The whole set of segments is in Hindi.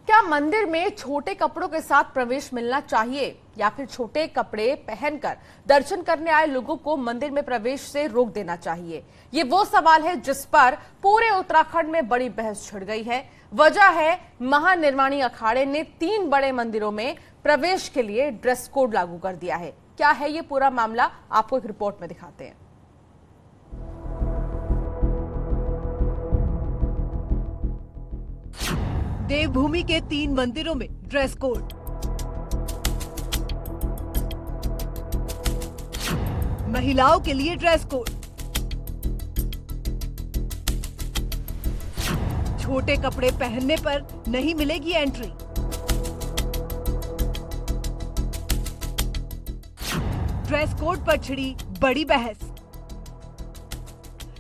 क्या मंदिर में छोटे कपड़ों के साथ प्रवेश मिलना चाहिए या फिर छोटे कपड़े पहनकर दर्शन करने आए लोगों को मंदिर में प्रवेश से रोक देना चाहिए? ये वो सवाल है जिस पर पूरे उत्तराखंड में बड़ी बहस छिड़ गई है। वजह है महानिर्वाणी अखाड़े ने 3 बड़े मंदिरों में प्रवेश के लिए ड्रेस कोड लागू कर दिया है। क्या है ये पूरा मामला, आपको एक रिपोर्ट में दिखाते हैं। देवभूमि के 3 मंदिरों में ड्रेस कोड। महिलाओं के लिए ड्रेस कोड। छोटे कपड़े पहनने पर नहीं मिलेगी एंट्री। ड्रेस कोड पर छिड़ी बड़ी बहस।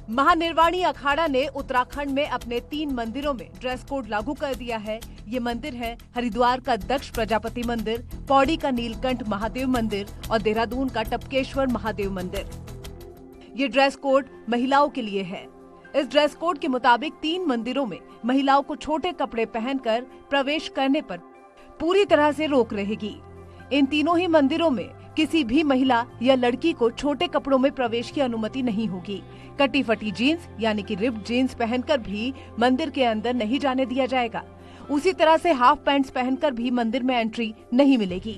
महानिर्वाणी अखाड़ा ने उत्तराखंड में अपने 3 मंदिरों में ड्रेस कोड लागू कर दिया है। ये मंदिर है हरिद्वार का दक्ष प्रजापति मंदिर, पौड़ी का नीलकंठ महादेव मंदिर और देहरादून का टपकेश्वर महादेव मंदिर। ये ड्रेस कोड महिलाओं के लिए है। इस ड्रेस कोड के मुताबिक 3 मंदिरों में महिलाओं को छोटे कपड़े पहनकर प्रवेश करने पर पूरी तरह से रोक रहेगी। इन तीनों ही मंदिरों में किसी भी महिला या लड़की को छोटे कपड़ों में प्रवेश की अनुमति नहीं होगी। कटी फटी जीन्स यानी कि रिप्ड जीन्स पहनकर भी मंदिर के अंदर नहीं जाने दिया जाएगा। उसी तरह से हाफ पैंट्स पहनकर भी मंदिर में एंट्री नहीं मिलेगी।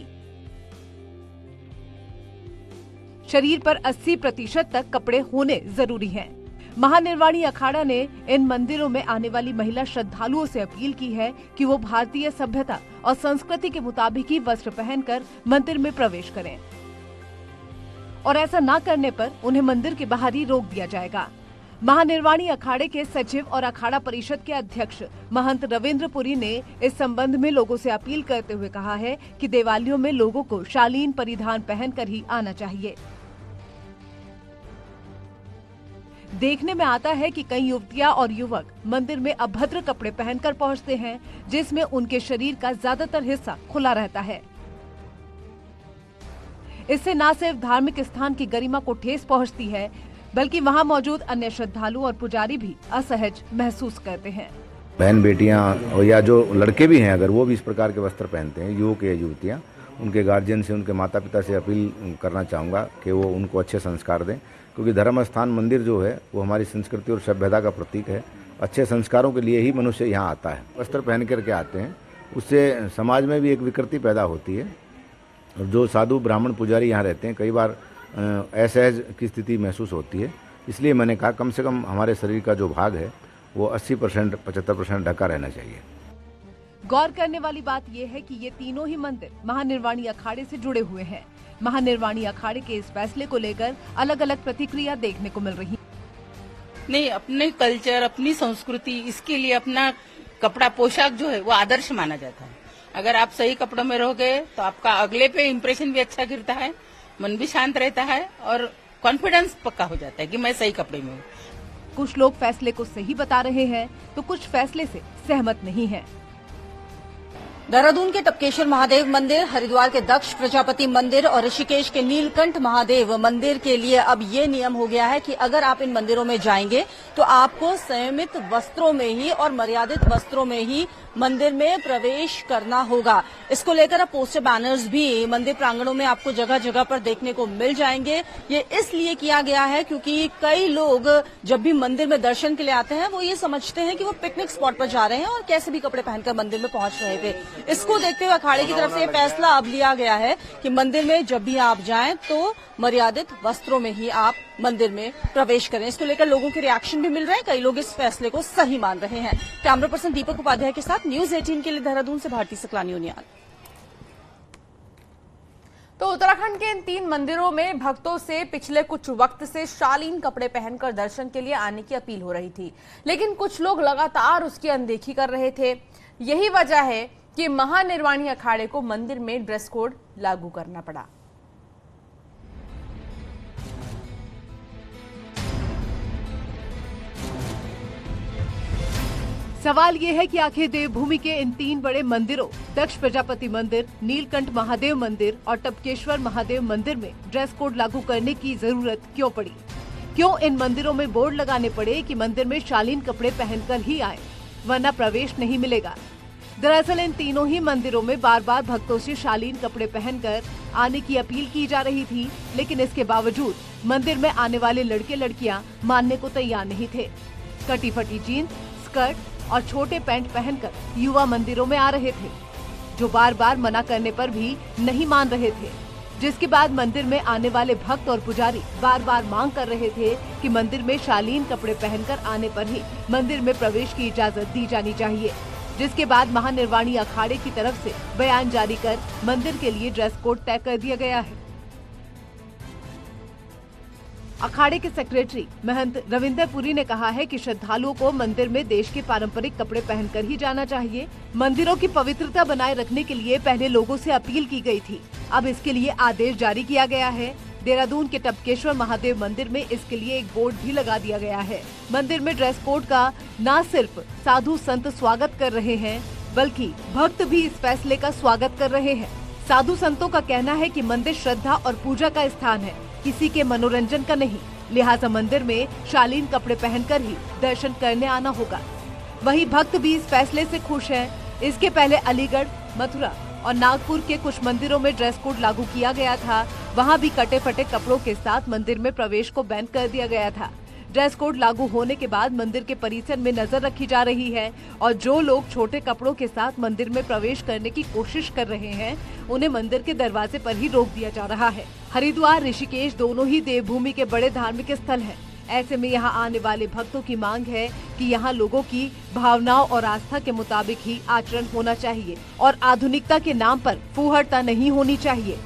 शरीर पर 80% तक कपड़े होने जरूरी हैं। महानिर्वाणी अखाड़ा ने इन मंदिरों में आने वाली महिला श्रद्धालुओं से अपील की है कि वो भारतीय सभ्यता और संस्कृति के मुताबिक ही वस्त्र पहनकर मंदिर में प्रवेश करें और ऐसा न करने पर उन्हें मंदिर के बाहर ही रोक दिया जाएगा। महानिर्वाणी अखाड़े के सचिव और अखाड़ा परिषद के अध्यक्ष महंत रविंद्र पुरी ने इस संबंध में लोगों से अपील करते हुए कहा है कि दिवालियों में लोगों को शालीन परिधान पहनकर ही आना चाहिए। देखने में आता है कि कई युवतियां और युवक मंदिर में अभद्र कपड़े पहनकर पहुंचते हैं, जिसमें उनके शरीर का ज्यादातर हिस्सा खुला रहता है। इससे न सिर्फ धार्मिक स्थान की गरिमा को ठेस पहुंचती है, बल्कि वहां मौजूद अन्य श्रद्धालु और पुजारी भी असहज महसूस करते हैं। बहन बेटियां या जो लड़के भी हैं, अगर वो भी इस प्रकार के वस्त्र पहनते हैं, युवक या युवतियां, उनके गार्जियन से, उनके माता पिता से अपील करना चाहूँगा कि वो उनको अच्छे संस्कार दें, क्योंकि धर्म स्थान मंदिर जो है वो हमारी संस्कृति और सभ्यता का प्रतीक है। अच्छे संस्कारों के लिए ही मनुष्य यहाँ आता है। वस्त्र पहन करके आते हैं, उससे समाज में भी एक विकृति पैदा होती है। जो साधु ब्राह्मण पुजारी यहाँ रहते हैं, कई बार असहज की स्थिति महसूस होती है। इसलिए मैंने कहा कम से कम हमारे शरीर का जो भाग है वो 80% 75% ढका रहना चाहिए। गौर करने वाली बात यह है कि ये तीनों ही मंदिर महानिर्वाणी अखाड़े से जुड़े हुए हैं। महानिर्वाणी अखाड़े के इस फैसले को लेकर अलग अलग प्रतिक्रिया देखने को मिल रही। नहीं, अपने कल्चर, अपनी संस्कृति, इसके लिए अपना कपड़ा पोशाक जो है वो आदर्श माना जाता है। अगर आप सही कपड़ों में रहोगे तो आपका अगले पे इम्प्रेशन भी अच्छा गिरता है, मन भी शांत रहता है और कॉन्फिडेंस पक्का हो जाता है कि मैं सही कपड़े में हूँ। कुछ लोग फैसले को सही बता रहे हैं तो कुछ फैसले से सहमत नहीं हैं। देहरादून के टपकेश्वर महादेव मंदिर, हरिद्वार के दक्ष प्रजापति मंदिर और ऋषिकेश के नीलकंठ महादेव मंदिर के लिए अब ये नियम हो गया है कि अगर आप इन मंदिरों में जाएंगे तो आपको संयमित वस्त्रों में ही और मर्यादित वस्त्रों में ही मंदिर में प्रवेश करना होगा। इसको लेकर अब पोस्टर बैनर्स भी मंदिर प्रांगणों में आपको जगह जगह पर देखने को मिल जाएंगे। ये इसलिए किया गया है क्योंकि कई लोग जब भी मंदिर में दर्शन के लिए आते हैं वो ये समझते हैं कि वो पिकनिक स्पॉट पर जा रहे हैं और कैसे भी कपड़े पहनकर मंदिर में पहुंच रहे थे। इसको देखते हुए अखाड़े की तरफ से ये फैसला अब लिया गया है कि मंदिर में जब भी आप जाएं तो मर्यादित वस्त्रों में ही आप मंदिर में प्रवेश करें। इसको लेकर लोगों के रिएक्शन भी मिल रहे हैं, कई लोग इस फैसले को सही मान रहे हैं। कैमरा पर्सन दीपक उपाध्याय के साथ न्यूज़ 18 के लिए देहरादून से भारती सकलानी उनियाल। तो उत्तराखंड के इन 3 मंदिरों में भक्तों से पिछले कुछ वक्त से शालीन कपड़े पहनकर दर्शन के लिए आने की अपील हो रही थी, लेकिन कुछ लोग लगातार उसकी अनदेखी कर रहे थे। यही वजह है कि महानिर्वाणी अखाड़े को मंदिर में ड्रेस कोड लागू करना पड़ा। सवाल ये है कि आखिर देवभूमि के इन 3 बड़े मंदिरों दक्ष प्रजापति मंदिर, नीलकंठ महादेव मंदिर और टपकेश्वर महादेव मंदिर में ड्रेस कोड लागू करने की जरूरत क्यों पड़ी? क्यों इन मंदिरों में बोर्ड लगाने पड़े कि मंदिर में शालीन कपड़े पहनकर ही आए, वरना प्रवेश नहीं मिलेगा? दरअसल इन तीनों ही मंदिरों में बार बार भक्तों से शालीन कपड़े पहनकर आने की अपील की जा रही थी, लेकिन इसके बावजूद मंदिर में आने वाले लड़के लड़कियां मानने को तैयार नहीं थे। कटी फटी जीन्स, स्कर्ट और छोटे पैंट पहनकर युवा मंदिरों में आ रहे थे, जो बार बार मना करने पर भी नहीं मान रहे थे, जिसके बाद मंदिर में आने वाले भक्त और पुजारी बार बार मांग कर रहे थे कि मंदिर में शालीन कपड़े पहनकर आने पर ही मंदिर में प्रवेश की इजाजत दी जानी चाहिए। जिसके बाद महानिर्वाणी अखाड़े की तरफ से बयान जारी कर मंदिर के लिए ड्रेस कोड तय कर दिया गया है। अखाड़े के सेक्रेटरी महंत रविंदर पुरी ने कहा है कि श्रद्धालुओं को मंदिर में देश के पारंपरिक कपड़े पहनकर ही जाना चाहिए। मंदिरों की पवित्रता बनाए रखने के लिए पहले लोगों से अपील की गई थी, अब इसके लिए आदेश जारी किया गया है। देहरादून के टपकेश्वर महादेव मंदिर में इसके लिए एक बोर्ड भी लगा दिया गया है। मंदिर में ड्रेस कोड का न सिर्फ साधु संत स्वागत कर रहे हैं, बल्कि भक्त भी इस फैसले का स्वागत कर रहे हैं। साधु संतों का कहना है कि मंदिर श्रद्धा और पूजा का स्थान है, किसी के मनोरंजन का नहीं, लिहाजा मंदिर में शालीन कपड़े पहनकर ही दर्शन करने आना होगा। वहीं भक्त भी इस फैसले से खुश हैं। इसके पहले अलीगढ़, मथुरा और नागपुर के कुछ मंदिरों में ड्रेस कोड लागू किया गया था, वहां भी कटे फटे कपड़ों के साथ मंदिर में प्रवेश को बैन कर दिया गया था। ड्रेस कोड लागू होने के बाद मंदिर के परिसर में नजर रखी जा रही है और जो लोग छोटे कपड़ों के साथ मंदिर में प्रवेश करने की कोशिश कर रहे हैं, उन्हें मंदिर के दरवाजे पर ही रोक दिया जा रहा है। हरिद्वार, ऋषिकेश दोनों ही देवभूमि के बड़े धार्मिक स्थल हैं। ऐसे में यहाँ आने वाले भक्तों की मांग है कि यहाँ लोगों की भावनाओं और आस्था के मुताबिक ही आचरण होना चाहिए और आधुनिकता के नाम पर फूहड़ता नहीं होनी चाहिए।